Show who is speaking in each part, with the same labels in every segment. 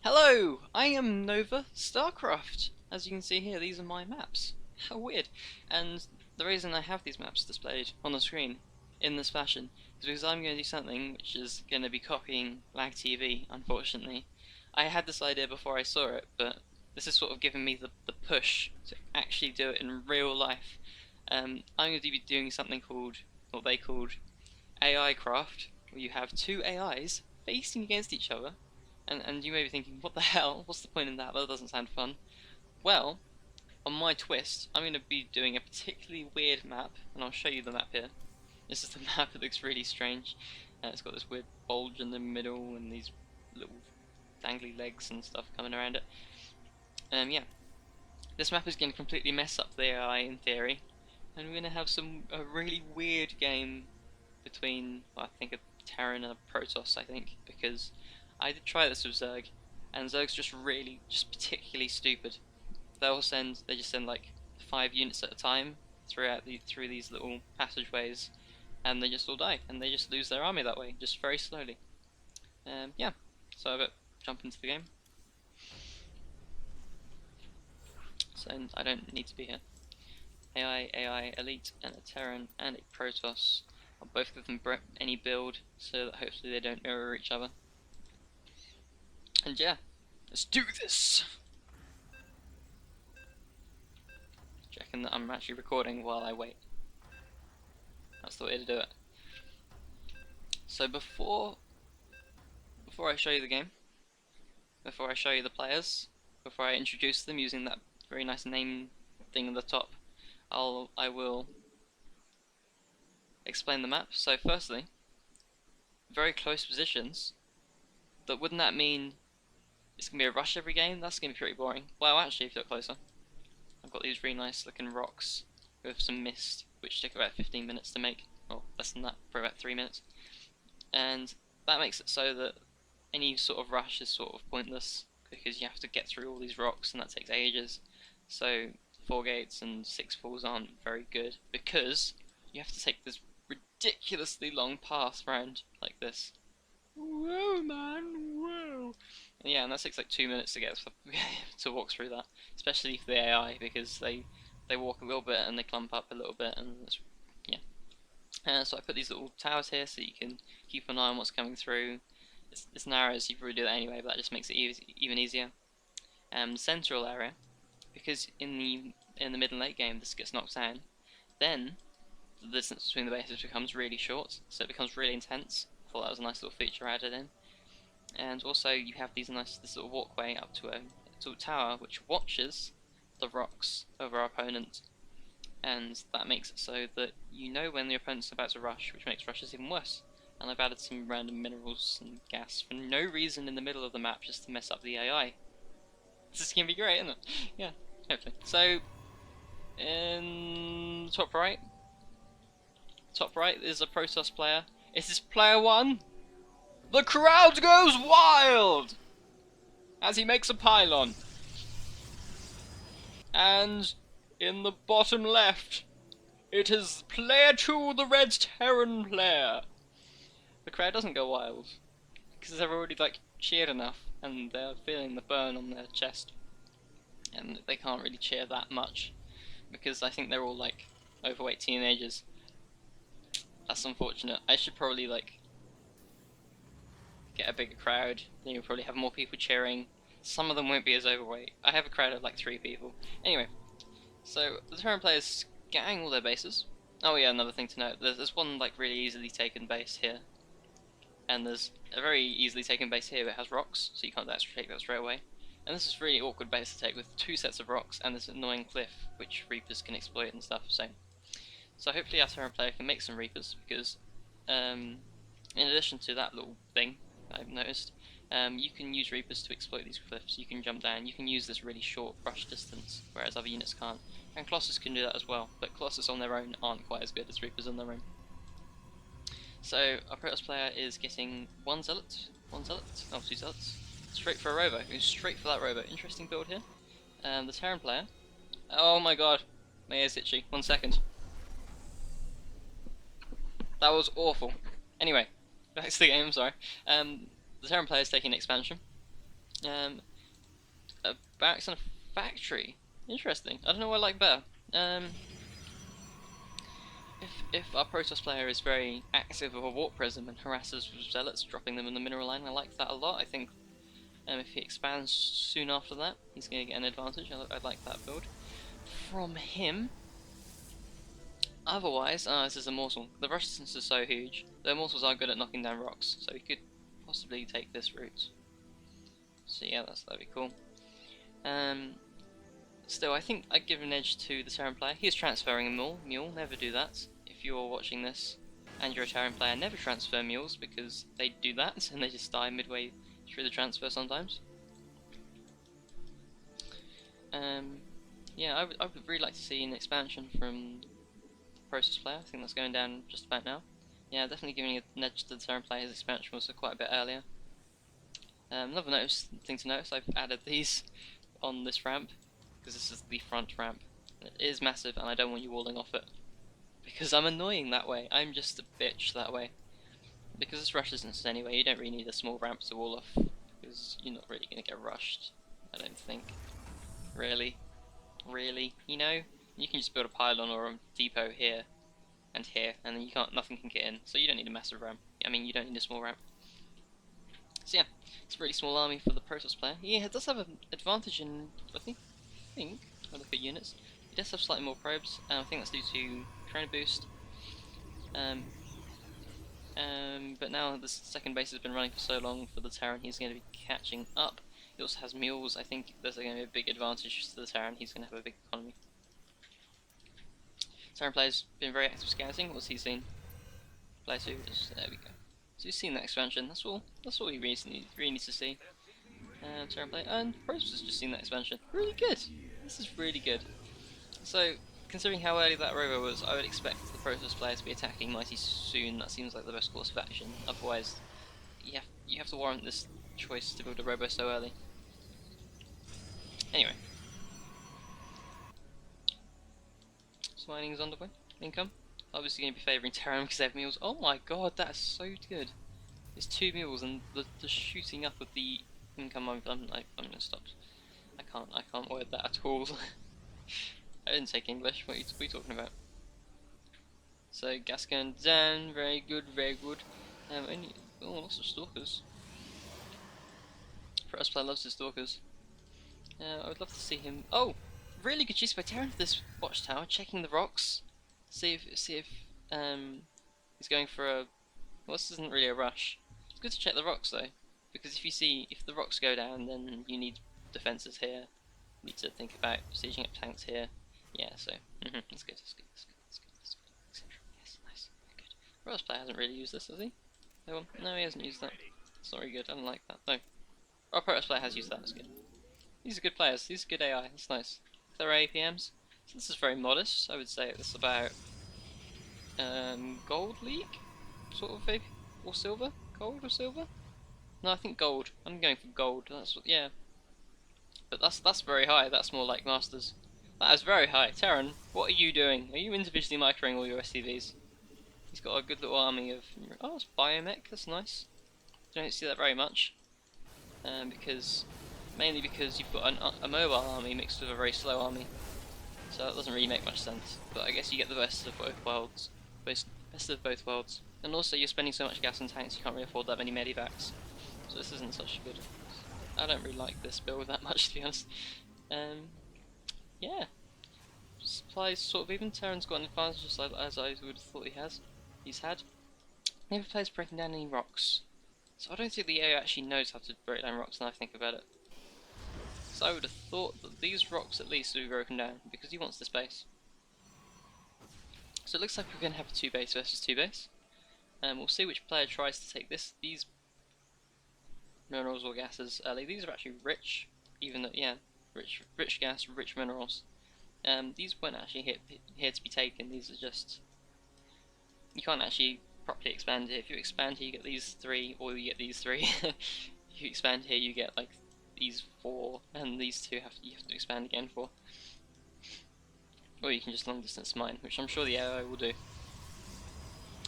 Speaker 1: Hello, I am Nova StarCraft. As you can see here, these are my maps. How weird. And the reason I have these maps displayed on the screen in this fashion is because I'm going to do something which is going to be copying LagTV, unfortunately. I had this idea before I saw it, but this is sort of giving me the push to actually do it in real life. I'm going to be doing something called, what they called AI craft, where you have two AIs facing against each other. And you may be thinking, what the hell? What's the point in that? That doesn't sound fun. Well, on my twist, I'm going to be doing a particularly weird map, and I'll show you the map here. This is the map. It looks really strange. It's got this weird bulge in the middle and these little dangly legs and stuff coming around it. Yeah, this map is going to completely mess up the AI in theory, and we're going to have a really weird game between, well, I think a Terran and a Protoss, I think, because I did try this with Zerg, and Zerg's just particularly stupid. They just send like 5 units at a time through these little passageways, and they just all die, and they just lose their army that way, just very slowly. Yeah, so I better jump into the game. So I don't need to be here. AI Elite and a Terran and a Protoss. I'll both give them any build, so that hopefully they don't mirror each other. And yeah, let's do this! Checking that I'm actually recording while I wait. That's the way to do it. So before I show you the game, before I show you the players, before I introduce them using that very nice name thing at the top, I will explain the map. So firstly, very close positions. But wouldn't that mean it's going to be a rush every game? That's going to be pretty boring. Well, actually, if you look closer, I've got these really nice looking rocks with some mist, which take about 15 minutes to make, or less than that, for about 3 minutes. And that makes it so that any sort of rush is sort of pointless, because you have to get through all these rocks, and that takes ages. So 4 gates and 6 falls aren't very good, because you have to take this ridiculously long path round like this. Whoa, man, whoa! And yeah, and that takes like 2 minutes to get to walk through that, especially for the AI, because they walk a little bit and they clump up a little bit, and it's, yeah. So I put these little towers here so you can keep an eye on what's coming through. It's narrow, so you probably do that anyway, but that just makes it even easier. Central area, because in the mid and late game this gets knocked down, then the distance between the bases becomes really short, so it becomes really intense. I thought that was a nice little feature added in. And also you have this little walkway up to a tower which watches the rocks of our opponent, and that makes it so that you know when the opponent's about to rush, which makes rushes even worse. And I've added some random minerals and gas for no reason in the middle of the map, just to mess up the AI. This is gonna be great, isn't it? Yeah, hopefully. So, in top right is a Protoss player. It is player 1. The crowd goes wild as he makes a pylon. And in the bottom left, it is player 2, the red Terran player. The crowd doesn't go wild because they've already cheered enough, and they're feeling the burn on their chest, and they can't really cheer that much because I think they're all overweight teenagers. That's unfortunate. I should probably get a bigger crowd, then you'll probably have more people cheering. Some of them won't be as overweight. I have a crowd of 3 people. Anyway, so the Terran players scanning all their bases. Oh yeah, another thing to note, there's one really easily taken base here, and there's a very easily taken base here that has rocks, so you can't actually take that straight away. And this is a really awkward base to take with 2 sets of rocks and this annoying cliff which Reapers can exploit and stuff. So hopefully our Terran player can make some Reapers, because in addition to that little thing I've noticed, you can use Reapers to exploit these cliffs. You can jump down, you can use this really short rush distance, whereas other units can't. And Colossus can do that as well, but Colossus on their own aren't quite as good as Reapers on their own. So our Protoss player is getting 2 zealots, 2 zealots, straight for a rover, going straight for that rover. Interesting build here. The Terran player, oh my god, my ear's itchy, 1 second. That was awful. Anyway, back to the game, sorry. The Terran player is taking expansion, A barracks and a factory. Interesting. I don't know what I like better. If our Protoss player is very active with a warp prism and harasses with zealots, dropping them in the mineral line, I like that a lot. I think if he expands soon after that, he's going to get an advantage. I like that build from him. Otherwise, this is Immortal. The rush distance is so huge. The Immortals are good at knocking down rocks, so he could possibly take this route. So yeah, that'd be cool. Still, I think I'd give an edge to the Terran player. He is transferring a mule. Never do that. If you're watching this and you're a Terran player, never transfer mules because they do that and they just die midway through the transfer sometimes. Yeah, I would really like to see an expansion from Process player. I think that's going down just about now. Yeah, definitely giving an edge to the Terran player. His expansion was quite a bit earlier. Another thing to notice, I've added these on this ramp because this is the front ramp. It is massive and I don't want you walling off it because I'm annoying that way. I'm just a bitch that way. Because it's rush distance anyway, you don't really need a small ramp to wall off because you're not really going to get rushed, I don't think. Really, you know? You can just build a pylon or a depot here, and then nothing can get in. So you don't need a massive ramp. I mean, you don't need a small ramp. So yeah, it's a really small army for the Protoss player. Yeah, it does have an advantage in, I think, when I look at units, it does have slightly more probes. I think that's due to trainer boost. But now the second base has been running for so long for the Terran, he's going to be catching up. He also has mules. I think there's going to be a big advantage to the Terran. He's going to have a big economy. Terran player's been very active scouting. What's he seen? Player 2, there we go. So he's seen that expansion. That's all he really needs to see. Terran player, and Protoss has just seen that expansion. Really good. This is really good. So, considering how early that robo was, I would expect the Protoss player to be attacking mighty soon. That seems like the best course of action. Otherwise, you have to warrant this choice to build a robo so early. Anyway. Mining's underway. Income. Obviously going to be favouring Terran because they have mules. Oh my god, that is so good. It's 2 mules and the shooting up of the income. I'm going to stop. I can't word that at all. I didn't take English. What are you talking about? So gas going down. Very good. Lots of stalkers. First player loves his stalkers. I would love to see him. Oh. Really good use by Terran for this watchtower, checking the rocks. See if he's going for a. Well, this isn't really a rush. It's good to check the rocks though, because if the rocks go down, then you need defenses here. You need to think about sieging up tanks here. Yeah, so that's good. Yes, nice, good. Royals player hasn't really used this, has he? No, he hasn't used that. It's not very good. I don't like that. No, our Protoss player has used that. That's good. These are good players. These are good AI. That's nice. There are APMs. So this is very modest. I would say it's about gold league, sort of, maybe, or silver. Gold or silver? No, I think gold. I'm going for gold. That's what, yeah. But that's very high. That's more like masters. That is very high. Terran, what are you doing? Are you individually microing all your SCVs? He's got a good little army of. Oh, it's biomech. That's nice. Don't see that very much. Mainly because you've got a mobile army mixed with a very slow army, so it doesn't really make much sense. But I guess you get the best of both worlds, and also you're spending so much gas and tanks you can't really afford that many medivacs. So this isn't such a good. I don't really like this build that much, to be honest. Yeah, supplies sort of even. Terran's got an advantage as I would have thought he's had. Never plays breaking down any rocks, so I don't think the AI actually knows how to break down rocks. Now I think about it. So I would have thought that these rocks at least would be broken down, because he wants this base. So it looks like we're going to have a 2 base versus 2 base. We'll see which player tries to take these minerals or gases early. These are actually rich, even though, yeah, rich gas, rich minerals. These weren't actually here to be taken. These are just, you can't actually properly expand here. If you expand here you get these 3, or you get these 3. If you expand here you get like these 4, and these 2 you have to expand again for. Or you can just long distance mine, which I'm sure the AI will do.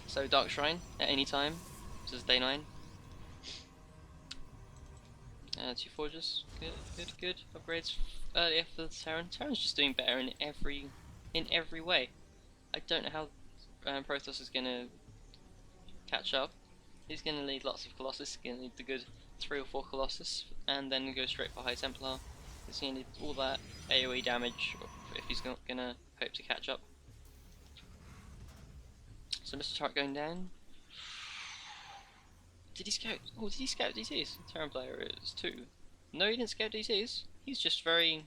Speaker 1: So Dark Shrine at any time. This is day 9. Two forges, good. Upgrades earlier for the Terran. Terran's just doing better in every way. I don't know how Protoss is gonna catch up. He's gonna need lots of Colossus. He's gonna need the good 3 or 4 Colossus, and then go straight for High Templar. He's gonna need all that AOE damage if he's not gonna hope to catch up. So Mr. Turret going down. Did he scout? Oh, did he scout DTs? Terran player is 2. No, he didn't scout DTs. He's just very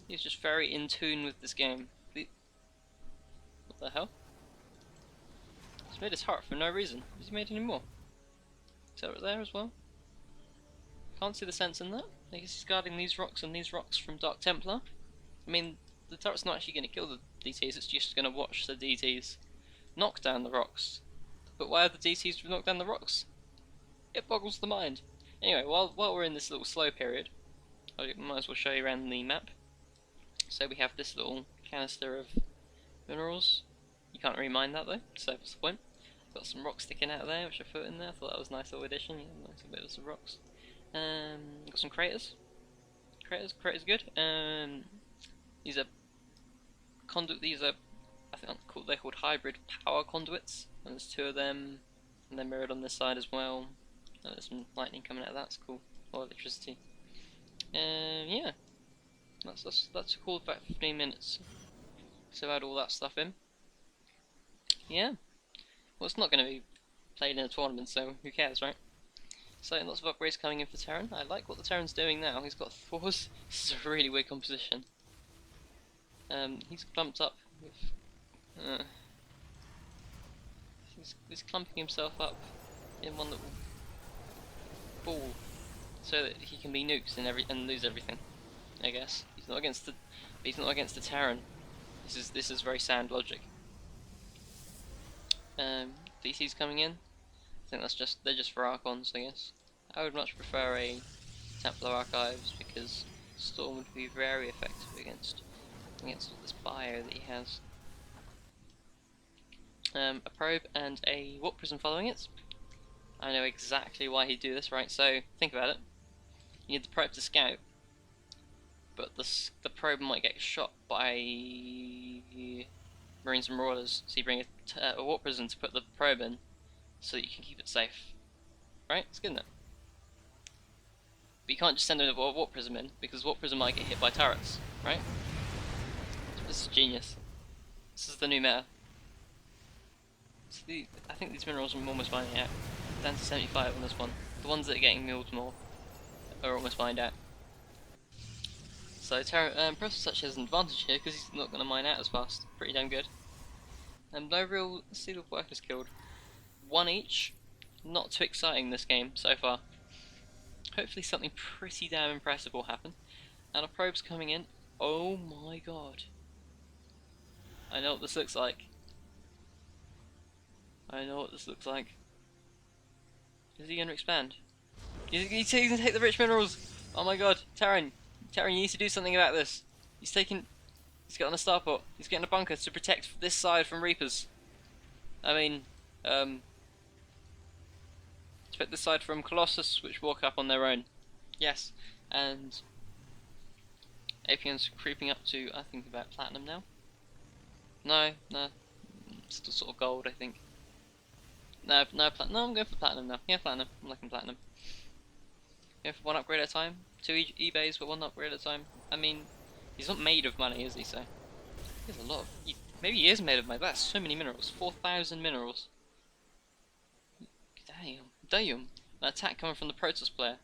Speaker 1: in tune with this game. What the hell? He's made his heart for no reason. Has he made any more? Is that right there as well? Can't see the sense in that. I guess he's guarding these rocks and these rocks from Dark Templar. I mean, the turret's not actually going to kill the DTs, it's just going to watch the DTs knock down the rocks. But why are the DTs knock down the rocks? It boggles the mind. Anyway, while we're in this little slow period, I might as well show you around the map. So we have this little canister of minerals. You can't really mine that though, so what's the point? Got some rocks sticking out there, which I put in there. I thought that was a nice little addition. Yeah, nice little bit of some rocks. Got some craters. Craters good. These are conduit. These are, I think they're called hybrid power conduits. And there's 2 of them, and they're mirrored on this side as well. Oh, there's some lightning coming out of that. That's cool. Or electricity. Yeah, that's cool. About 15 minutes. So add all that stuff in. Yeah. Well, it's not going to be played in a tournament, so who cares, right? So lots of upgrades coming in for Terran. I like what the Terran's doing now. He's got Thors. This is a really weird composition. He's clumped up with. He's clumping himself up in one little ball, so that he can be nukes and lose everything. I guess he's not against the Terran. This is very sound logic. DC's coming in. I think they're just for Archons, I guess. I would much prefer a Templar Archives because Storm would be very effective against this bio that he has. A probe and a warp prism following it. I know exactly why he'd do this, right? So think about it. You need the probe to scout, but the probe might get shot by Marines and Marauders, so you bring a warp prism to put the probe in, so that you can keep it safe. Right? It's good, isn't it? But you can't just send a warp prism in, because warp prism might get hit by turrets, right? This is genius. This is the new meta. So I think these minerals are almost mined out. Down to 75 on this one. The ones that are getting milled more are almost mined out. So Protoss actually has an advantage here because he's not going to mine out as fast. Pretty damn good. No real sealed workers killed. 1 each. Not too exciting this game so far. Hopefully something pretty damn impressive will happen. And a probe's coming in. Oh my god. I know what this looks like. I know what this looks like. Is he going to expand? He's going to take the rich minerals! Oh my god, Terran, you need to do something about this. He's getting a starport. He's getting a bunker to protect this side from Reapers. I mean, protect this side from Colossus, which walk up on their own. Yes, and Apian's creeping up to, I think, about platinum now. No, still sort of gold, I think. No, I'm going for platinum now. Yeah, platinum. I'm liking platinum. Yeah, for 1 upgrade at a time. 2 eBays, but 1 upgrade at a time. I mean, he's not made of money, is he? So he has a lot of. Maybe he is made of money. That's so many minerals. 4,000 minerals. Damn. An attack coming from the Protoss player.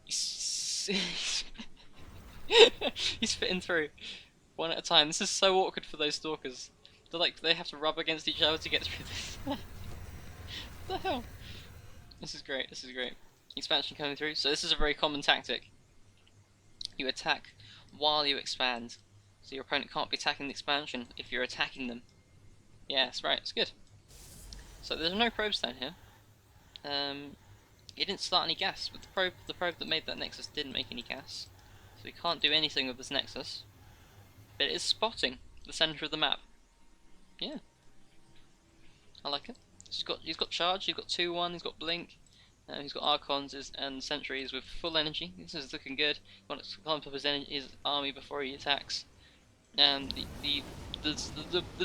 Speaker 1: He's fitting through 1 at a time. This is so awkward for those stalkers. They have to rub against each other to get through this. What the hell? This is great. Expansion coming through. So this is a very common tactic. You attack while you expand. So your opponent can't be attacking the expansion if you're attacking them. Yes, right, it's good. So there's no probes down here. It didn't start any gas, but the probe that made that nexus didn't make any gas. So we can't do anything with this nexus. But it is spotting the centre of the map. Yeah. I like it. He's got charge, he's got 2-1, he's got blink. He's got Archons and Sentries with full energy. This is looking good. He wants to climb up his army before he attacks. And the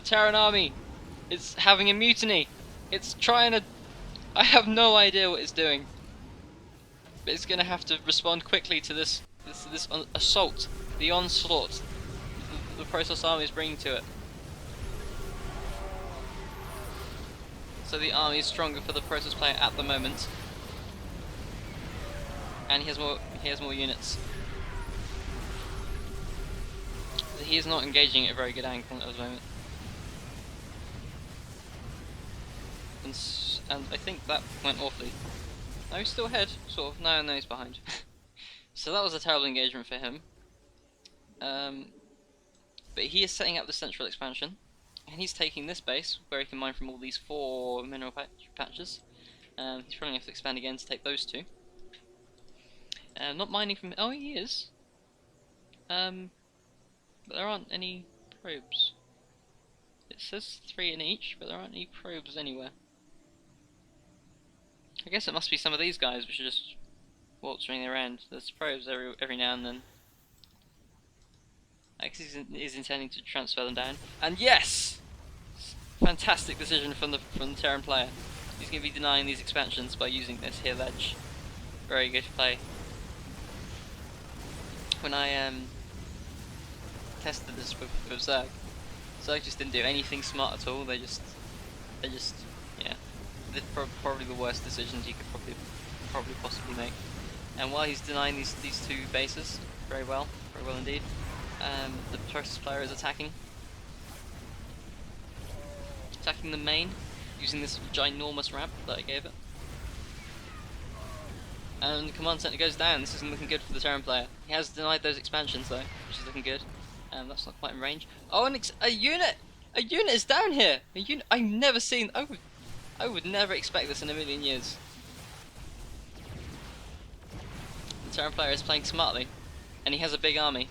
Speaker 1: Terran army is having a mutiny. It's trying to. I have no idea what it's doing, but it's going to have to respond quickly to this assault, the onslaught the Protoss army is bringing to it. So the army is stronger for the Protoss player at the moment, and he has more units. He is not engaging at a very good angle at the moment. And I think that went awfully. No, he's still ahead, sort of. No, he's behind. So that was a terrible engagement for him. But he is setting up the central expansion, and he's taking this base where he can mine from all these 4 mineral patches. He's probably going to have to expand again to take those 2. Not mining from. Oh, he is. But there aren't any probes. It says 3 in each, but there aren't any probes anywhere. I guess it must be some of these guys which are just waltzing around. There's probes every now and then. I guess he's intending to transfer them down. And yes! Fantastic decision from the Terran player. He's going to be denying these expansions by using this here ledge. Very good play. When I tested this with Zerg just didn't do anything smart at all. They just yeah. They're probably the worst decisions you could probably possibly make. And while he's denying these 2 bases, very well indeed, the Protoss player is attacking the main, using this ginormous ramp that I gave it. And the command center goes down. This isn't looking good for the Terran player. He has denied those expansions though, which is looking good. That's not quite in range. Oh, and a unit is down here. A unit I've never seen. I would never expect this in a million years. The Terran player is playing smartly, and he has a big army.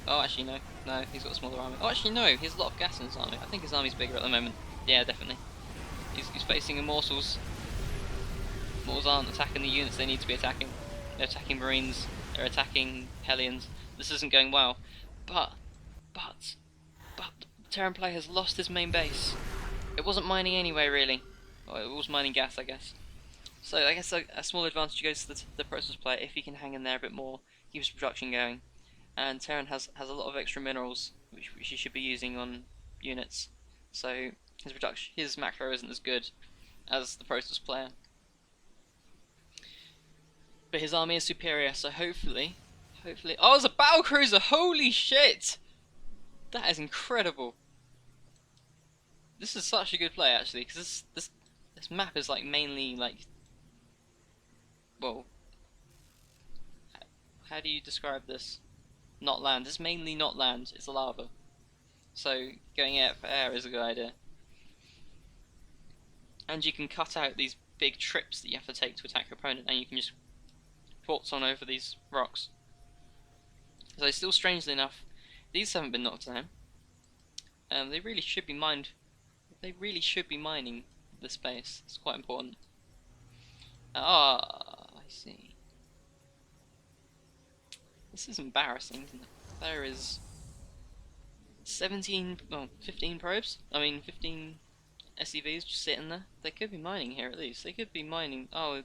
Speaker 1: Oh, actually no, he's got a smaller army. Oh, actually no, he has a lot of gas in his army. I think his army's bigger at the moment. Yeah, definitely. He's facing Immortals. Immortals aren't attacking the units they need to be attacking. They're attacking Marines. They're attacking Hellions. This isn't going well. But the Terran player has lost his main base. It wasn't mining anyway, really. Well, it was mining gas, I guess. So I guess a small advantage goes to the Protoss player if he can hang in there a bit more, keep his production going. And Terran has a lot of extra minerals which he should be using on units. So his macro isn't as good as the Protoss player. But his army is superior, so hopefully. Oh, it's a battle cruiser! Holy shit! That is incredible. This is such a good play actually, because this map is like mainly like, well, how do you describe this? Not land. It's mainly not land. It's lava. So going air for air is a good idea. And you can cut out these big trips that you have to take to attack your opponent, and you can just waltz on over these rocks. So still, strangely enough, these haven't been knocked down. They really should be mined. They really should be mining this base. It's quite important. I see. This is embarrassing, isn't it? There is 15 probes. I mean, 15 SCVs just sitting there. They could be mining here at least. They could be mining. Oh,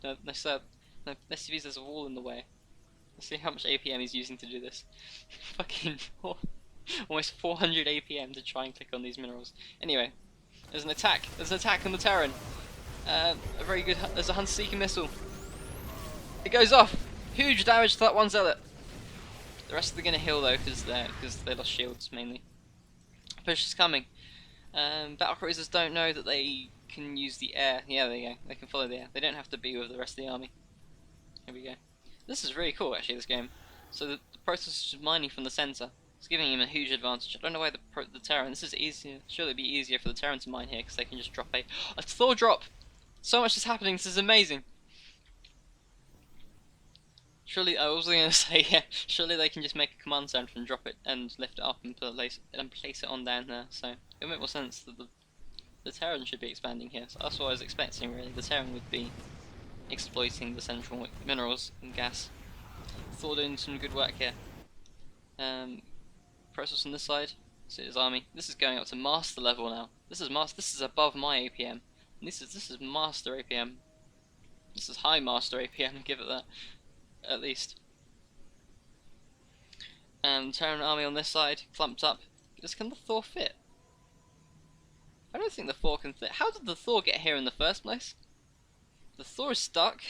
Speaker 1: no, sir. No, SCVs. There's a wall in the way. Let's see how much APM he's using to do this. Fucking almost 400 APM to try and click on these minerals. Anyway, there's an attack. There's an attack on the Terran. A very good. There's a Hunter-Seeker missile. It goes off. Huge damage to that one zealot. The rest are going to heal though, because they lost shields mainly. Push is coming. Battle cruisers don't know that they can use the air. Yeah, there you go. They can follow the air. They don't have to be with the rest of the army. Here we go. This is really cool actually, this game. So the Protoss is just mining from the center. It's giving him a huge advantage. I don't know why the Terran. This is easier. Surely it'd be easier for the Terran to mine here because they can just drop a Thor drop. So much is happening. This is amazing. Surely I was going to say, yeah. Surely they can just make a command center and drop it and lift it up and place it on down there. So it would make more sense that the the Terran should be expanding here. So that's what I was expecting really. The Terran would be exploiting the central minerals and gas. Thor doing some good work here. Process on this side. So his army. This is going up to master level now. This is above my APM. And this is master APM. This is high master APM. Give it that, at least. Terran army on this side, clumped up. Can the Thor fit? I don't think the Thor can fit. How did the Thor get here in the first place? The Thor is stuck.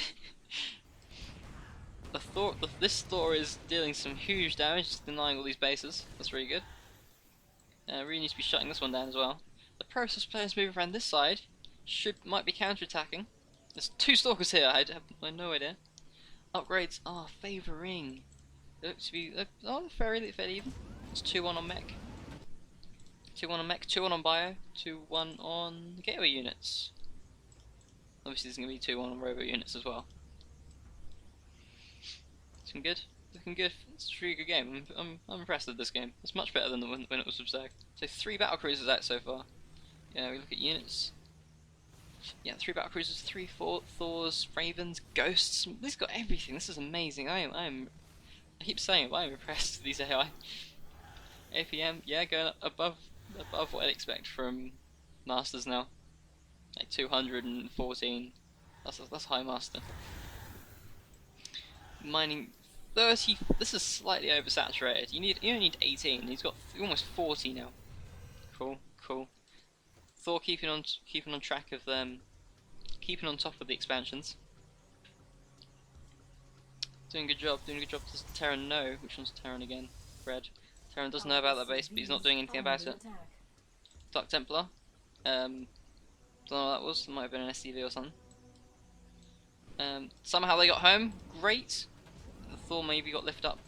Speaker 1: This Thor is dealing some huge damage, just denying all these bases. That's really good. Really needs to be shutting this one down as well. The Process players moving around this side might be counter-attacking. There's 2 Stalkers here. I have no idea. Upgrades are favouring. It looks to be fairly even. It's 2-1 on mech. 2-1 on mech, 2-1 on bio, 2-1 on gateway units. Obviously there's going to be 2-1 on robo units as well. Looking good. Looking good. It's a really good game. I'm impressed with this game. It's much better than when it was Subsag. So 3 battle cruisers out so far. Yeah, we look at units. Yeah, 3 battle cruisers, 3 Thors, Ravens, Ghosts. This has got everything. This is amazing. I keep saying it, but I'm impressed with these AI. APM, yeah, going up above what I'd expect from Masters now. Like 214. That's high Master. Mining 30. This is slightly oversaturated. You only need 18. He's got almost 40 now. Cool. Thor keeping on track of them, keeping on top of the expansions. Doing a good job. Does Terran know? Which one's Terran again? Red. Terran doesn't know about that base, but he's not doing anything about it. Dark Templar. Don't know what that was. It might have been an SCV or something. Somehow they got home. Great. Thor maybe got lifted up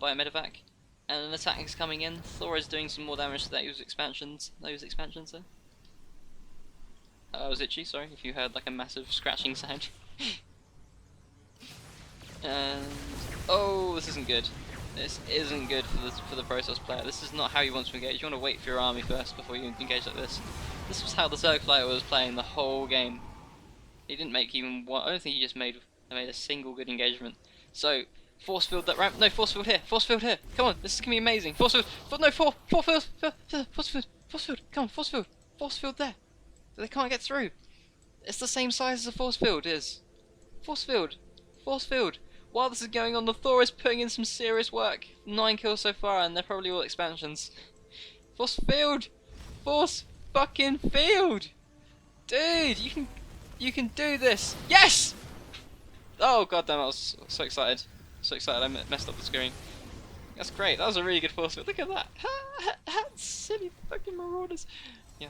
Speaker 1: by a medevac. And an attack is coming in. Thor is doing some more damage to those expansions there. I was itchy, sorry, if you heard like a massive scratching sound. And oh, this isn't good. This isn't good for the Process player. This is not how you want to engage. You want to wait for your army first before you engage like this. This was how the Zerg player was playing the whole game. He didn't make even one. I don't think he just made a single good engagement. So force field that ramp. No, force field here. Force field here. Come on, this is gonna be amazing. Force field. No, force field. Force field. Come on, force field. Force field there. They can't get through. It's the same size as a force field is. Force field. Force field. While this is going on, the Thor is putting in some serious work. 9 kills so far, and they're probably all expansions. Force field. Force fucking field. Dude, you can do this. Yes! Oh goddamn, I was so excited. So excited I messed up the screen. That's great. That was a really good force field. Look at that. Silly fucking marauders. Yeah.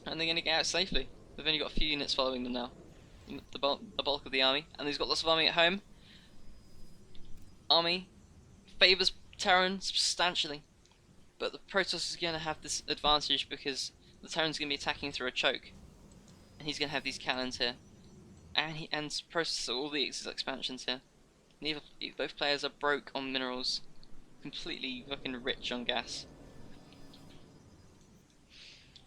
Speaker 1: And they're going to get out safely. They've only got a few units following them now. The bulk of the army. And he's got lots of army at home. Army favours Terran substantially. But the Protoss is going to have this advantage because the Terran's going to be attacking through a choke. And he's going to have these cannons here. And Protoss all the expansions here. Both players are broke on minerals. Completely fucking rich on gas.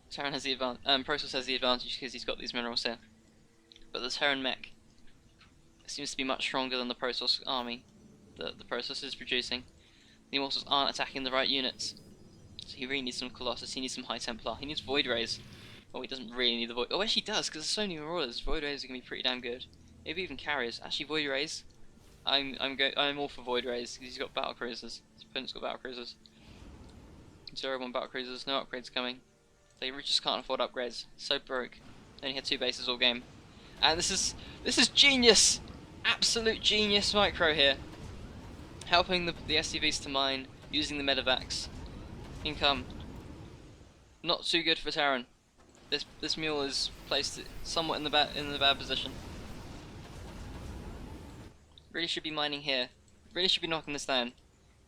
Speaker 1: Terran has the advantage. Protoss has the advantage because he's got these minerals here. But the Terran mech seems to be much stronger than the Protoss army that the Protoss is producing. The Immortals aren't attacking the right units. So he really needs some Colossus, he needs some High Templar, he needs Void Rays. Oh, he doesn't really need the Void... Oh, actually he does, because there's so many Marauders. Void Rays are going to be pretty damn good. Maybe even Carriers. Actually, Void Rays. I'm all for Void Rays, because he's got Battle Cruisers. His opponent's got Battle Cruisers. 0-1 Battle Cruisers, no upgrades coming. They just can't afford upgrades. So broke. They only had 2 bases all game. And this is genius! Absolute genius micro here. Helping the SCVs to mine, using the medevacs. Income. Not too good for Terran. This mule is placed somewhat in the bad position. Really should be mining here. Really should be knocking this down.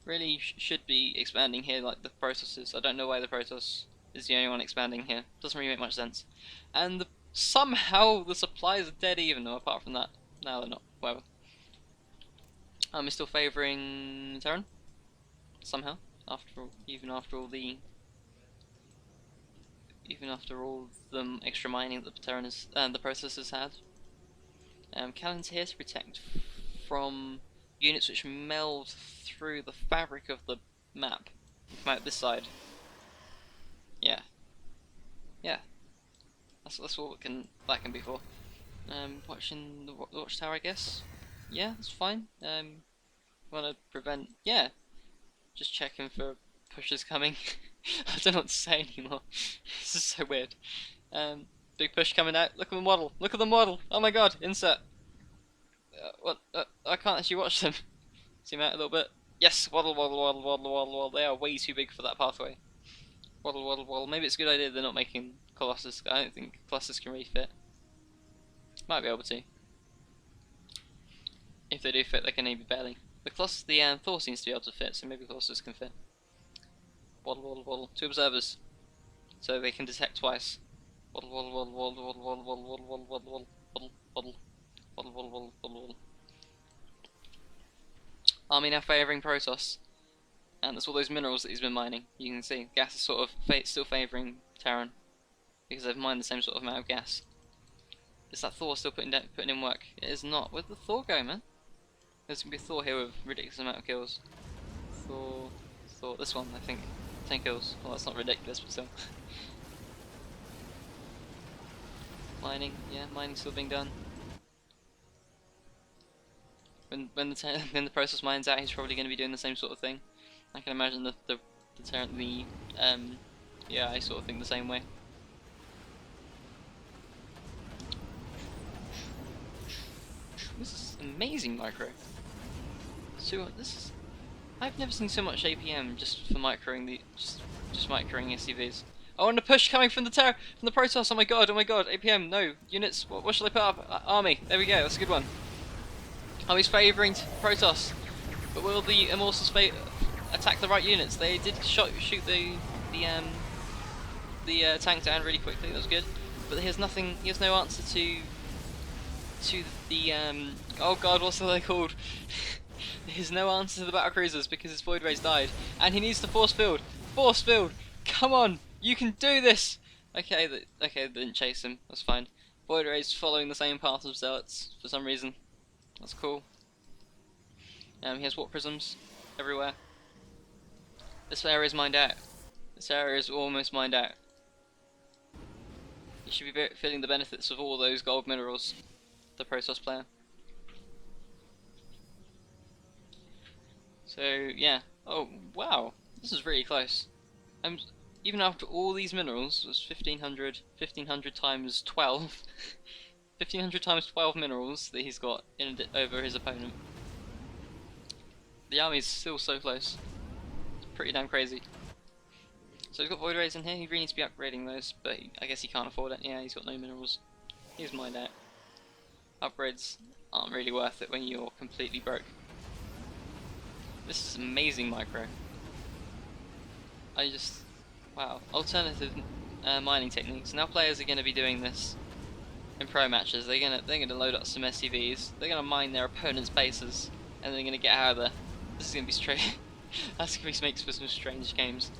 Speaker 1: Really should be expanding here like the Protoss is. I don't know why the Protoss is the only one expanding here. Doesn't really make much sense. And somehow the supplies are dead even, though apart from that. No, they're not. Whatever. I'm still favouring Terran. Somehow. Even after all the even after all the extra mining that the Terran the processors had. Cannons here to protect from units which meld through the fabric of the map. Come out this side. Yeah. Yeah. That's all that can be for. Watching the watchtower, I guess. Yeah, that's fine. Want to prevent? Yeah. Just checking for pushes coming. I don't know what to say anymore. This is so weird. Big push coming out. Look at the model. Look at the model. Oh my god. Insert. What? I can't actually watch them. Zoom out a little bit. Yes. Waddle, waddle, waddle, waddle, waddle, waddle. They are way too big for that pathway. Waddle, waddle, waddle. Maybe it's a good idea they're not making Colossus. I don't think Colossus can really fit. Might be able to. If they do fit, they can maybe barely. The Thor seems to be able to fit, so maybe Colossus can fit. Waddle, waddle, waddle. 2 observers, so they can detect twice. Waddle, waddle, waddle, waddle, waddle, waddle, waddle, waddle, waddle, waddle, waddle, waddle, waddle, waddle, waddle, waddle, waddle. Army now favouring Protoss, and that's all those minerals that he's been mining. You can see gas is sort of still favouring Terran because they've mined the same sort of amount of gas. Is that Thor still putting in work? It is not. Where'd the Thor go, man? There's gonna be a Thor here with a ridiculous amount of kills. Thor, this one I think, 10 kills. Well, that's not ridiculous, but still. Mining, yeah, mining's still being done. When the process mines out, he's probably going to be doing the same sort of thing. I can imagine the yeah, I sort of think the same way. This is amazing micro. So I've never seen so much APM just for microing just microing SCVs. Oh, and the push coming from the Protoss. Oh my god, APM, no units. What should I put up? Army. There we go. That's a good one. Army's favouring Protoss, but will the Immortals attack the right units? They did shoot the tank down really quickly. That was good. But he has nothing. He has no answer to the oh god, what's they called? There's no answer to the battle cruisers because his void rays died, and he needs to force field. Force field. Come on, you can do this. Okay, they didn't chase him. That's fine. Void rays following the same path as Zealots for some reason. That's cool. He has warp prisms everywhere. This area is mined out. This area is almost mined out. You should be feeling the benefits of all those gold minerals. The Protoss player. So yeah. Oh wow, this is really close. Even after all these minerals, it was 1500 times 12. 1500 times 12 minerals that he's got over his opponent. The army's still so close. It's pretty damn crazy. So he's got void rays in here. He really needs to be upgrading those, but I guess he can't afford it. Yeah, he's got no minerals. He's mined out. Upgrades aren't really worth it when you're completely broke. This is amazing micro. Wow. Alternative mining techniques. Now players are going to be doing this in pro matches. They're gonna load up some SCVs. They're gonna mine their opponent's bases, and they're gonna get out of there. This is gonna be straight. That's gonna be makes for some strange games.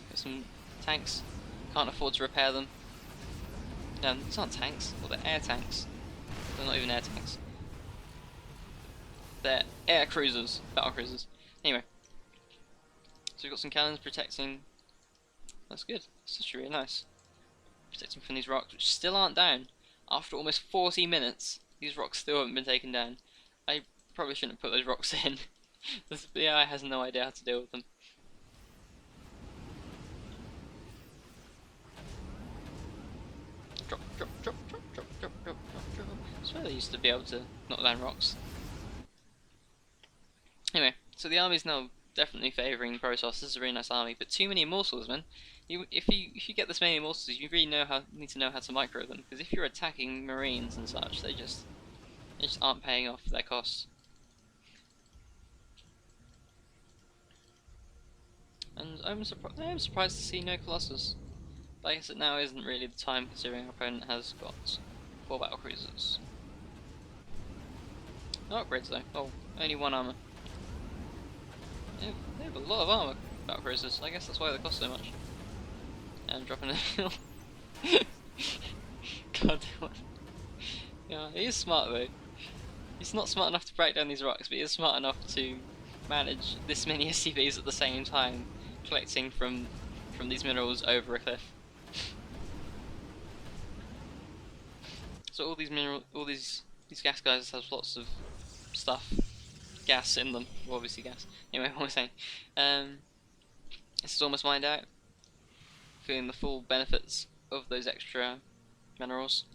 Speaker 1: Got some tanks. Can't afford to repair them. These aren't tanks. Well, they're air tanks. They're not even air tanks. They're air cruisers, battle cruisers. Anyway, so we've got some cannons protecting. That's good. That's actually really nice. Protecting from these rocks, which still aren't down. After almost 40 minutes, these rocks still haven't been taken down. I probably shouldn't have put those rocks in. The AI has no idea how to deal with them. Drop, drop, drop, drop, drop, drop, drop, drop, drop. I swear they used to be able to knock down rocks. Anyway, so the army's now definitely favouring Protoss. This is a really nice army, but too many Immortals, man. If you get this many Immortals, you really need to know how to micro them, because if you're attacking Marines and such, they just aren't paying off their costs. And I am surprised to see no Colossus. But I guess it now isn't really the time, considering our opponent has got 4 battle cruisers. No upgrades though. Oh, only 1 armor. They have a lot of armor, battle cruisers. I guess that's why they cost so much. And dropping a hill. God damn it. Yeah, he is smart though. He's not smart enough to break down these rocks, but he is smart enough to manage this many SCVs at the same time, collecting from these minerals over a cliff. So all these gas guys have lots of stuff, gas in them. Well, obviously gas. Anyway, what was I saying? This is almost mined out, feeling the full benefits of those extra minerals.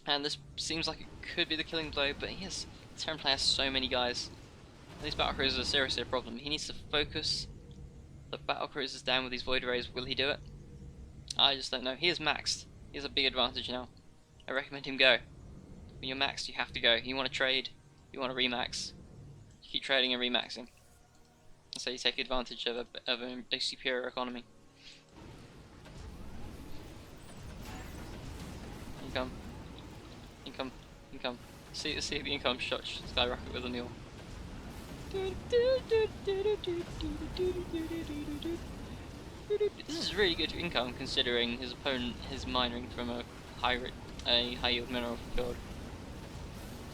Speaker 1: And this seems like it could be the killing blow, but the Terran player has so many guys. These battle cruisers are seriously a problem. He needs to focus the battle cruisers down with these void rays. Will he do it? I just don't know. He is maxed. He has a big advantage now. I recommend him go. When you're maxed, you have to go. You want to trade, you want to remax. You keep trading and remaxing. So you take advantage of a superior economy. Income. Income. Income. See the income shot skyrocket with a mule. This is really good income considering his opponent is mining from a high yield mineral field,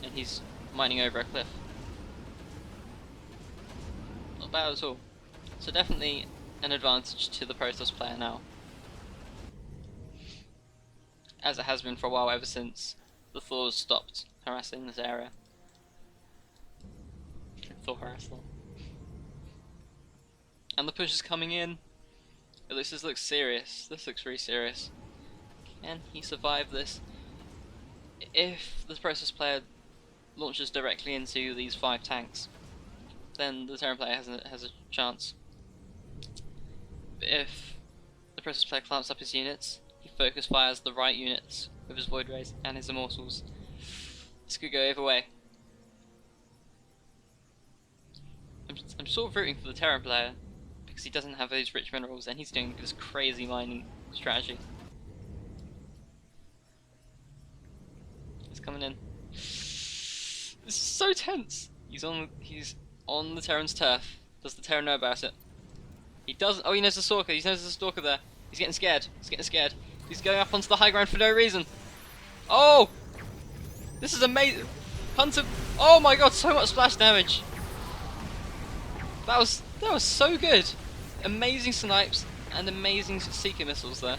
Speaker 1: and he's mining over a cliff. Not bad at all. So definitely an advantage to the Protoss player now, as it has been for a while ever since the Thors stopped harassing this area. Thor harassed them. And the push is coming in. This looks serious. This looks really serious. Can he survive this? If the Protoss player launches directly into these 5 tanks, then the Terran player has a chance. But if the Protoss player clamps up his units, he focus fires the right units with his Void Rays and his Immortals, this could go either way. I'm sort of rooting for the Terran player, because he doesn't have those rich minerals and he's doing this crazy mining strategy. He's coming in. This is so tense! He's on the Terran's turf. Does the Terran know about it? He doesn't. Oh, he knows the Stalker. He knows there's a Stalker there. He's getting scared. He's getting scared. He's going up onto the high ground for no reason. Oh! This is amazing! Hunter. Oh my god, so much splash damage! That was so good! Amazing snipes and amazing Seeker missiles there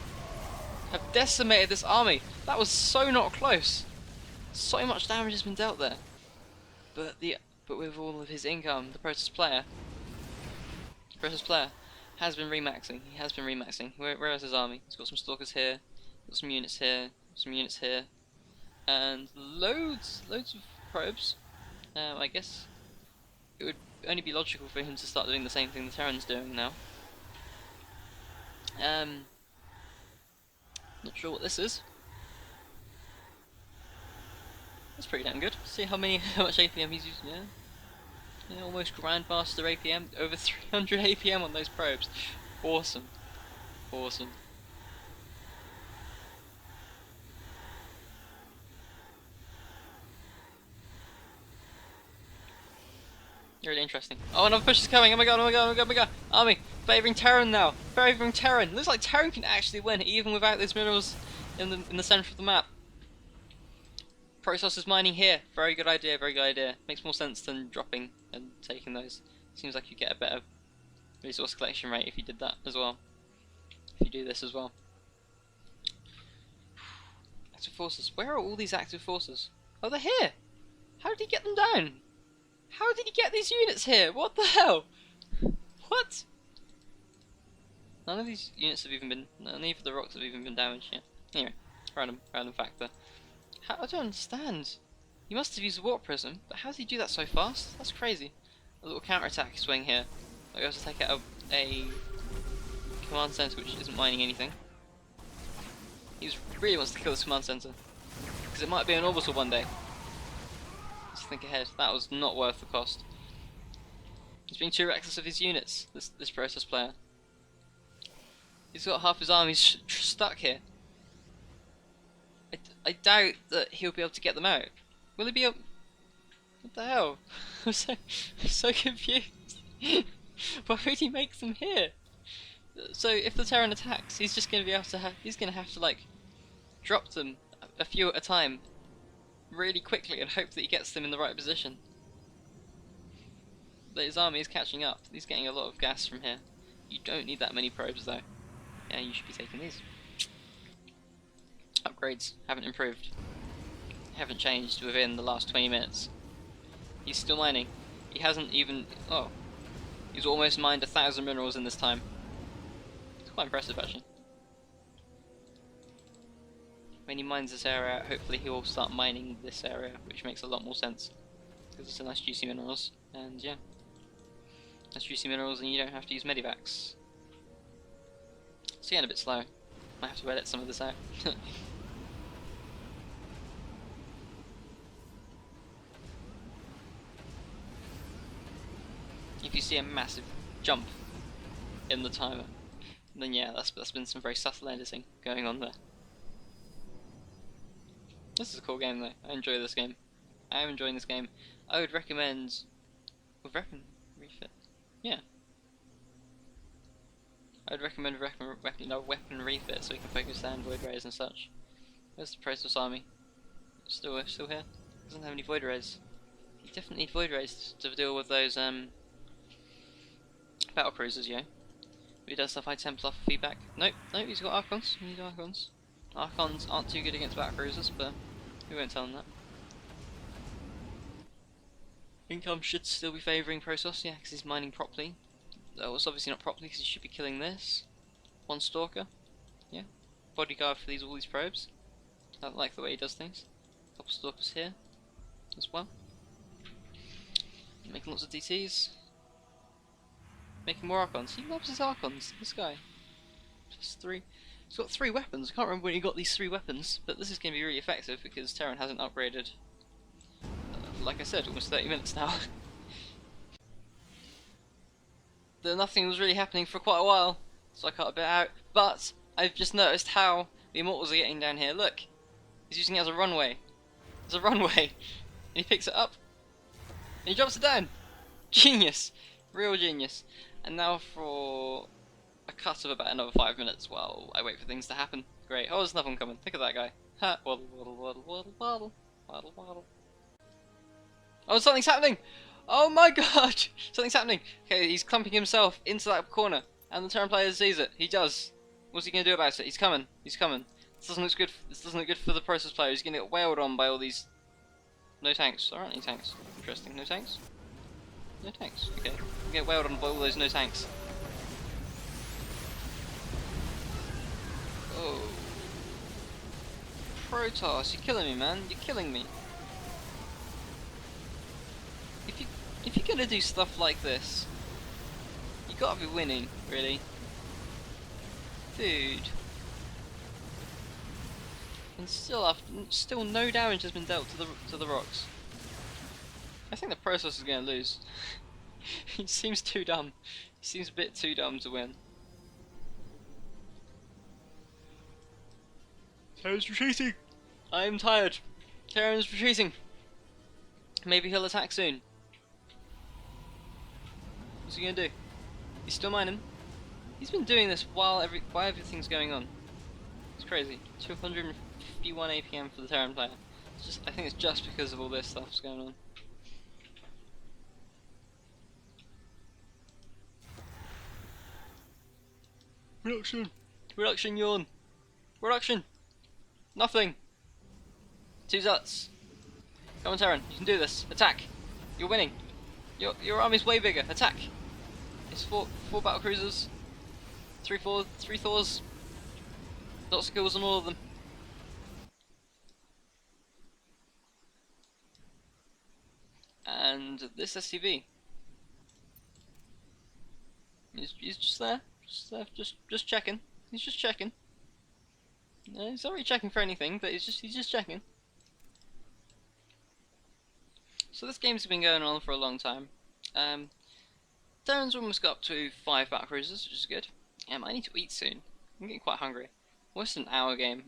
Speaker 1: have decimated this army. That was so not close. So much damage has been dealt there. But with all of his income, the Protoss player has been remaxing. He has been remaxing. Where is his army? He's got some Stalkers here, got some units here, some units here, and loads of probes. I guess it would only be logical for him to start doing the same thing the Terran's doing now. Not sure what this is. That's pretty damn good. See how much APM he's using. Yeah, almost Grandmaster APM, over 300 APM on those probes. Awesome, awesome. Really interesting. Oh, another push is coming. Oh my god, oh my god, oh my god, oh my god. Army, favouring Terran now. Favouring Terran. Looks like Terran can actually win, even without those minerals in the centre of the map. Protoss is mining here. Very good idea, very good idea. Makes more sense than dropping and taking those. Seems like you get a better resource collection rate if you did that as well. If you do this as well. Active forces. Where are all these active forces? Oh, they're here! How did he get them down? How did he get these units here? What the hell? What? None of these units have even been... None of the rocks have even been damaged yet. Anyway, random factor. I don't understand. He must have used a warp prism, but how did he do that so fast? That's crazy. A little counter-attack swing here. I'll be able to take out a command center which isn't mining anything. He really wants to kill this command center, because it might be an orbital one day. Let's think ahead. That was not worth the cost. He's being too reckless of his units, this Protoss player. He's got half his army stuck here. I doubt that he'll be able to get them out. Will he be able... What the hell? I'm so confused. Why would he make them here? So if the Terran attacks, he's just going to be able to he's going to have to like drop them a few at a time really quickly and hope that he gets them in the right position. But his army is catching up. He's getting a lot of gas from here. You don't need that many probes though. Yeah, you should be taking these. Upgrades haven't improved. Haven't changed within the last 20 minutes. He's still mining. He hasn't even... oh. He's almost mined 1,000 minerals in this time. It's quite impressive actually. When he mines this area, hopefully he will start mining this area, which makes a lot more sense. Because it's a nice juicy minerals, and yeah. Nice juicy minerals and you don't have to use medivacs. It's getting a bit slow. Might have to edit some of this out. If you see a massive jump in the timer, then yeah, that's been some very subtle editing going on there. This is a cool game though. I enjoy this game. I am enjoying this game. I would recommend weapon refit. Yeah. I would recommend weapon refit so we can focus down void rays and such. Where's the Protoss army? Still here? Doesn't have any void rays. You definitely need void rays to deal with those battle cruisers, yeah. But he does have high Templar feedback. Nope, he's got Archons. He needs Archons. Archons aren't too good against battle cruisers, but we won't tell him that. Income should still be favouring Protoss, yeah, because he's mining properly. Though it's obviously not properly because he should be killing this. One Stalker, yeah. Bodyguard for all these probes. I like the way he does things. Couple Stalkers here as well. Making lots of DTs. Making more Archons. He loves his Archons, this guy. Just 3. He's got 3 weapons. I can't remember when he got these 3 weapons, but this is going to be really effective because Terran hasn't upgraded, like I said, almost 30 minutes now. Nothing was really happening for quite a while, so I cut a bit out, but I've just noticed how the Immortals are getting down here. Look, he's using it as a runway. It's a runway, and he picks it up, and he drops it down. Genius, real genius. And now for a cut of about another 5 minutes while I wait for things to happen. Great. Oh, there's another one coming. Look at that guy. Ha! Waddle, waddle, waddle, waddle, waddle, waddle, waddle. Oh, something's happening! Oh my god! Something's happening! Okay, he's clumping himself into that corner, and the Terran player sees it. He does. What's he gonna do about it? He's coming. He's coming. This doesn't look good. This doesn't look good for the Protoss player. He's gonna get wailed on by all these. No tanks. There aren't any tanks. Interesting. No tanks. No tanks. Okay. We'll get wailed on by all those no tanks. Oh. Protoss, you're killing me, man. You're killing me. If you're gonna do stuff like this, you gotta be winning, really. Dude. And still no damage has been dealt to the rocks. I think the Protoss is gonna lose. He seems too dumb. He seems a bit too dumb to win. Terran's retreating! I am tired. Terran's retreating. Maybe he'll attack soon. What's he gonna do? He's still mining. He's been doing this while everything's going on. It's crazy. 251 APM for the Terran player. I think it's just because of all this stuff's going on. Reduction! Reduction, yawn! Reduction! Nothing! 2 Zuts! Come on, Terran, you can do this. Attack! You're winning! Your army's way bigger. Attack! It's 4 battle cruisers. 3 Thors. Lots of kills on all of them. And this SCV. He's just there. Just checking. He's just checking. No, he's not really checking for anything, but he's just checking. So this game's been going on for a long time. Terran's almost got up to 5 battle cruisers, which is good. I need to eat soon. I'm getting quite hungry. Almost an hour game.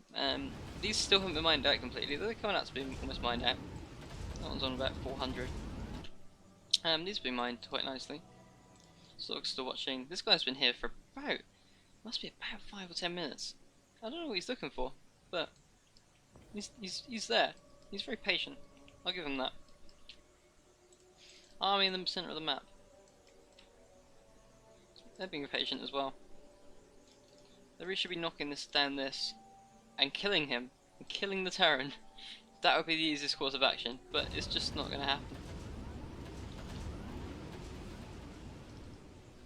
Speaker 1: These still haven't been mined out completely. They're coming out to be almost mined out. That one's on about 400. These have been mined quite nicely. Still watching. This guy's been here for about Must be about 5 or 10 minutes. I don't know what he's looking for, but he's there. He's very patient. I'll give him that. Army in the center of the map. They're being patient as well. They really should be knocking this down this and killing him and killing the Terran. That would be the easiest course of action, but it's just not going to happen.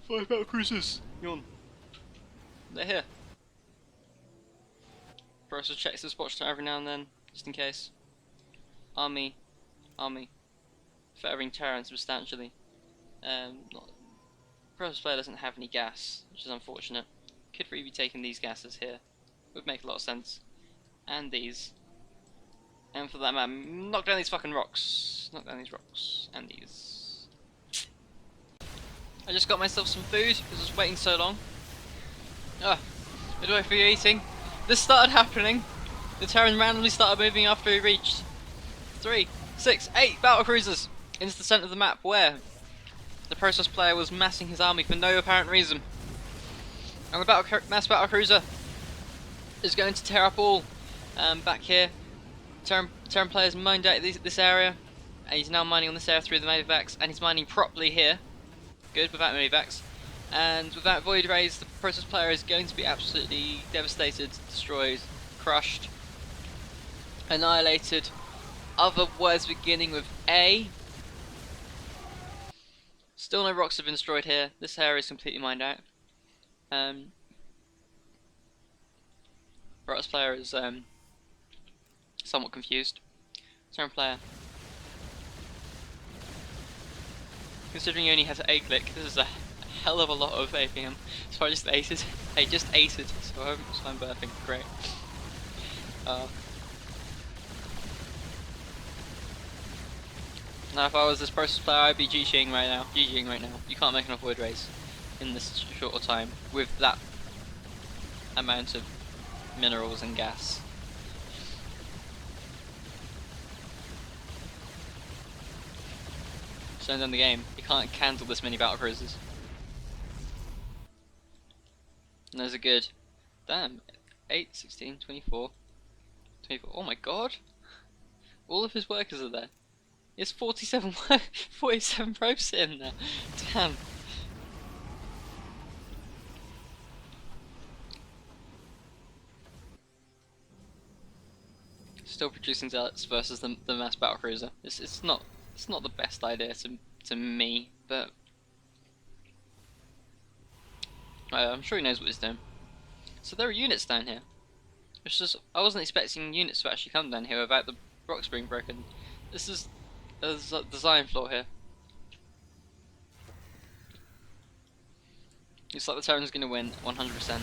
Speaker 1: 5 battle cruisers. Yawn. They're here. Process checks his watchtower every now and then, just in case. Army. Favoring Terran substantially. Process player doesn't have any gas, which is unfortunate. Could really be taking these gases here. Would make a lot of sense. And these. And for that matter, knock down these fucking rocks. Knock down these rocks. And these. I just got myself some food because I was waiting so long. Midway through eating, this started happening. The Terran randomly started moving after he reached 3, 6, 8 battle cruisers into the centre of the map, where the Process player was massing his army for no apparent reason. And the mass battle cruiser is going to tear up all back here. Terran player's mined out this area, and he's now mining on this area through the medevacs, and he's mining properly here. Good, without medevacs. And without void rays, the Process player is going to be absolutely devastated, destroyed, crushed, annihilated. Other words beginning with A. Still no rocks have been destroyed here. This area is completely mined out. Process player is somewhat confused. Terran player, considering he only has A click, this is a hell of a lot of APM. So I just aced. I just aced, so I'm burping. Great. Now if I was this Process player, I'd be GGing right now. You can't make enough void rays in this short of time with that amount of minerals and gas. Slowing down the game. You can't handle this many battle cruisers. And those are good. Damn. 8, 16, 24. 24. Oh my god! All of his workers are there. He has 47 probes sitting there. Damn. Still producing zealots versus the mass battle cruiser. It's not the best idea to me, but I'm sure he knows what he's doing. So there are units down here. It's just I wasn't expecting units to actually come down here without the rocks being broken. This is a design flaw here. Looks like the Terran's going to win 100%.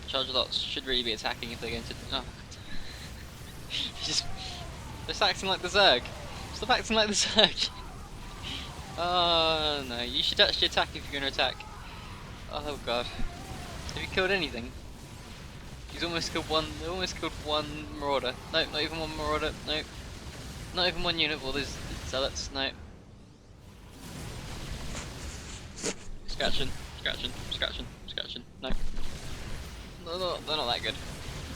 Speaker 1: Charge lots should really be attacking if they're going to. Oh. Just acting like the Zerg. Stop acting like the Zerg. Oh no, you should actually attack if you're going to attack. Oh god. Have you killed anything? He's almost killed one. They almost killed one marauder. Nope, not even one marauder. Nope. Not even one unit. Well, there's zealots. Nope. Scratching. No. No, they're not that good.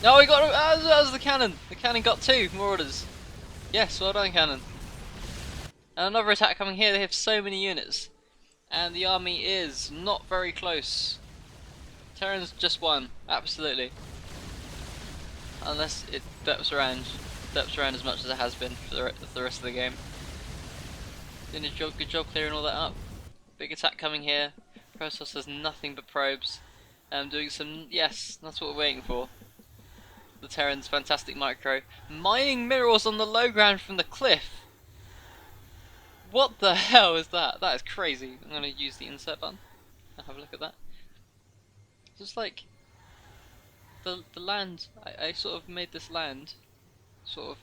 Speaker 1: No, we got. That was the cannon. The cannon got 2 marauders. Yes, well done, cannon. And another attack coming here. They have so many units, and the army is not very close. Terran's just won, absolutely. Unless it depths around as much as it has been for the rest of the game. Doing a good job clearing all that up. Big attack coming here. Process has nothing but probes. Doing some, yes, that's what we're waiting for. The Terran's fantastic micro. Mining minerals on the low ground from the cliff. What the hell is that? That is crazy. I'm going to use the insert button and have a look at that. Just like the land, I sort of made this land sort of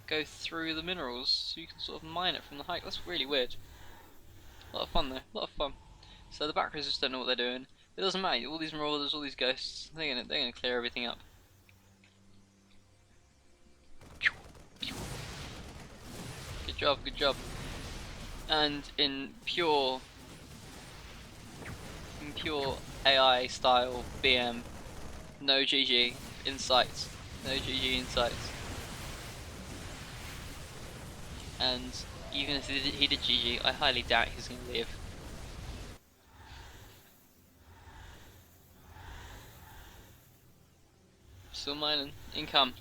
Speaker 1: go through the minerals so you can sort of mine it from the height. That's really weird. A lot of fun though, a lot of fun. So the backers just don't know what they're doing. It doesn't matter, all these marauders, all these ghosts, they're gonna clear everything up. Good job. And in pure AI style BM, no GG insights, no GG insights. And even if he did GG, I highly doubt he's going to live. Still mining. Income.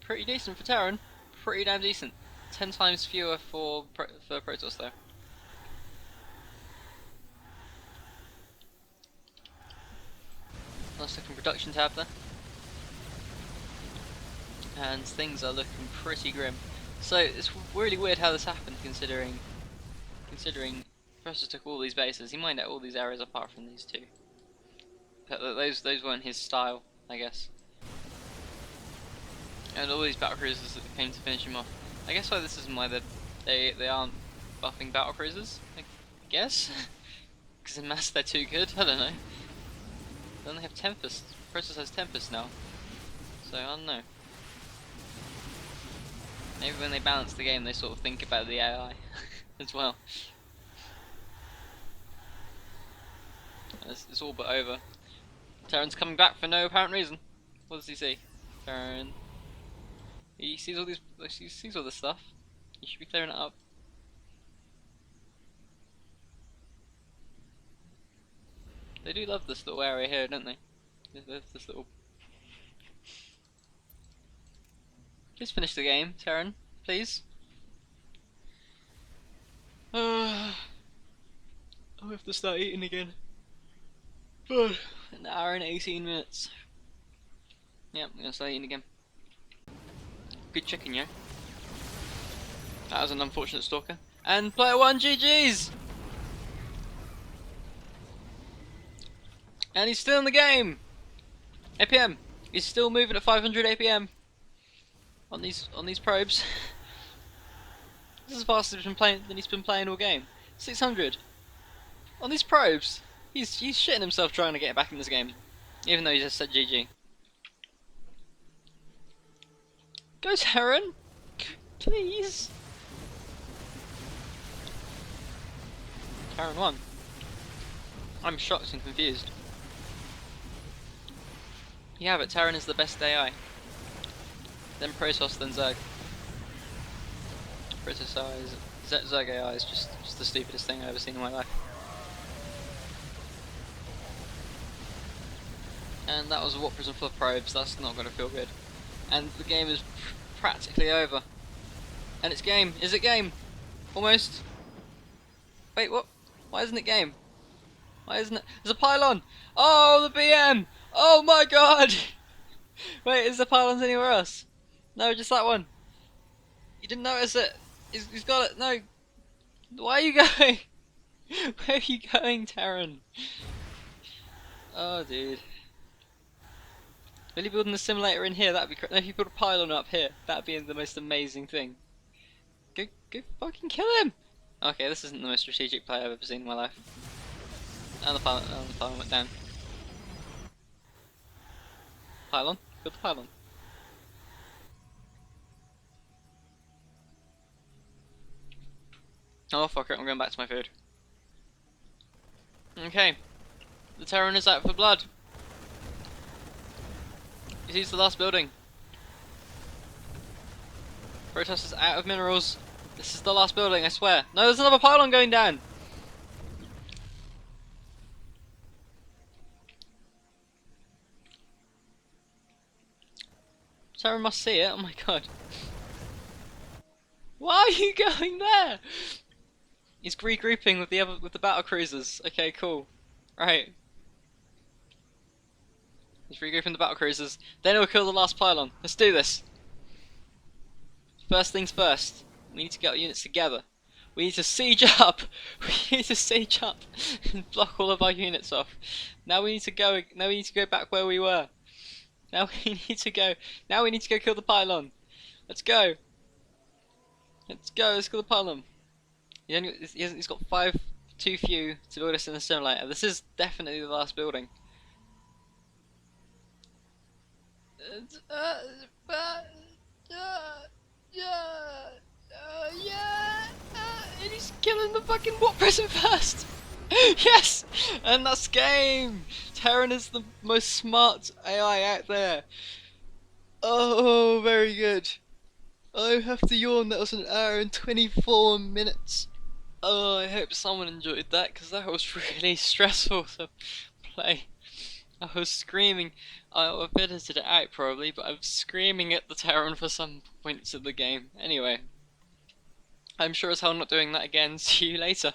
Speaker 1: Pretty decent for Terran. Pretty damn decent. 10 times fewer for Protoss though. Nice looking production tab there. And things are looking pretty grim. So it's really weird how this happened, considering Protoss took all these bases. He mined out all these areas apart from these two. But those weren't his style, I guess. And all these battle cruisers that came to finish him off. I guess why this isn't why they aren't buffing battle cruisers. I guess because in mass they're too good. I don't know. Then they have Tempest. Protoss has Tempest now, so I don't know. Maybe when they balance the game, they sort of think about the AI as well. It's all but over. Terran's coming back for no apparent reason. What does he see? Terran. He sees all these. He sees all this stuff. He should be clearing it up. They do love this little area here, don't they? This little. Please finish the game, Terran. Please. I have to start eating again. An hour and 18 minutes. Yeah, I'm gonna start eating again. Good chicken, yeah? That was an unfortunate stalker. And player 1 GG's! And he's still in the game! APM! He's still moving at 500 APM on these probes. This is faster than he's been playing all game. 600 on these probes. He's shitting himself trying to get back in this game, even though he just said GG. Go Terran, please. Terran won. I'm shocked and confused. Yeah, but Terran is the best AI. Then Protoss, then Zerg. Protoss AI is Zerg AI is just the stupidest thing I've ever seen in my life. And that was a Warp Prison full of probes. That's not going to feel good. And the game is practically over. And it's game. Is it game? Almost. Wait, what? Why isn't it game? Why isn't it? There's a pylon! Oh, the BM! Oh my god! Wait, is the pylons anywhere else? No, just that one. You didn't notice it. He's got it. No. Why are you going? Where are you going, Terran? Oh, dude. Really building a simulator in here, that'd be no, if you put a pylon up here, that'd be the most amazing thing. Go fucking kill him! Okay, this isn't the most strategic play I've ever seen in my life. And the pylon went down. Pylon? Kill the pylon. Oh fuck it, I'm going back to my food. Okay. The Terran is out for blood. He sees the last building. Protoss is out of minerals. This is the last building, I swear. No, there's another pylon going down! Terran must see it, oh my god. Why are you going there? He's regrouping with the battle cruisers. Okay, cool. Right. He's regrouping the battle cruisers. Then he'll kill the last pylon. Let's do this. First things first. We need to get our units together. We need to siege up. We need to siege up and block all of our units off. Now we need to go. Now we need to go back where we were. Now we need to go. Now we need to go kill the pylon. Let's go. Let's go. Let's kill the pylon. He's got 5 too few to build us in the simulator. This is definitely the last building. And he's killing the fucking Warp Prison first! Yes! And that's game! Terran is the most smart AI out there. Oh, very good. I have to yawn, that was an hour and 24 minutes. Oh, I hope someone enjoyed that, because that was really stressful to play. I was screaming, I've edited it out probably, but I was screaming at the Terran for some points of the game. Anyway, I'm sure as hell not doing that again. See you later.